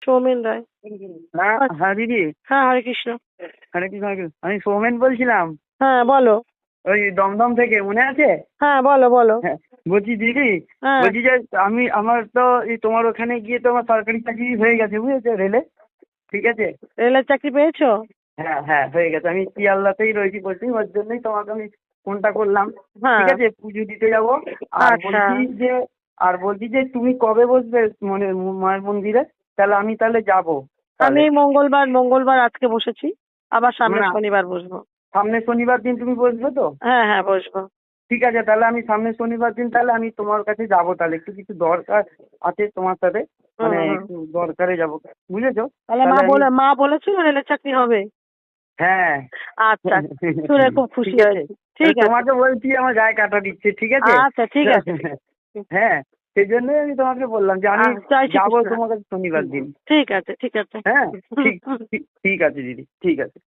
সৌমেন রায়। হ্যাঁ আচ্ছা। হ্যাঁ দিদি। হ্যাঁ, হরে কৃষ্ণ। হরে কৃষ্ণ হরে কৃষ্ণ। আমি সৌমেন বলছিলাম, হ্যাঁ, বলো। ওই দমদম থেকে, মনে আছে? হ্যাঁ, বলো বলো। হ্যাঁ, বলছি দিদি, হ্যাঁ। বলছি যে আমার তো এই তোমার ওখানে গিয়ে তো আমার সরকারি চাকরি হয়ে গেছে, বুঝেছো, রেলে। ঠিক আছে। রেলের চাকরি পেয়েছো? হ্যাঁ হ্যাঁ হয়ে গেছে, আমি শিয়ালদাতেই রয়েছি বলছি, ওর জন্যই তোমাকে আমি ফোনটা করলাম। ঠিক হ্যাঁ। আছে, পুজো দিতে যাব। আর আচ্ছা। বলছি যে তুমি কবে বসবে মানে মায়ের মন্দিরে? তাহলে যাবো আমি তাহলে। এই মঙ্গলবার মঙ্গলবার আজকে বসেছি, আবার সামনের মানে শনিবার বসবো। সামনের শনিবার দিন তুমি বসবে তো? হ্যাঁ হ্যাঁ, বসবো। ঠিক আছে, তাহলে আমি সামনের শনিবার দিন তাহলে আমি তোমার কাছে যাবো, তাহলে একটু কিছু দরকার আছে তোমার সাথে, হুম মানে হুম। একটু দরকারে যাবো, বুঝেছো। তাহলে তাহলে আমি, মা বলেছিল রেলের চাকরি হবে। হ্যাঁ। আচ্ছা। শুনে খুব খুশি ঠিক আছে, হয়েছি। ঠিক আছে। তোমাকে বলছি আমার গায়ে কাটা দিচ্ছে, ঠিক আছে। আচ্ছা, ঠিক আছে। হ্যাঁ, সেই জন্যই আমি তোমাকে বললাম যে আমি জয় যাবো শ্রীকৃষ্ণ। তোমার কাছে শনিবার দিন। ঠিক আছে, ঠিক আছে। হ্যাঁ, ঠিক ঠিক ঠিক আছে দিদি, ঠিক আছে।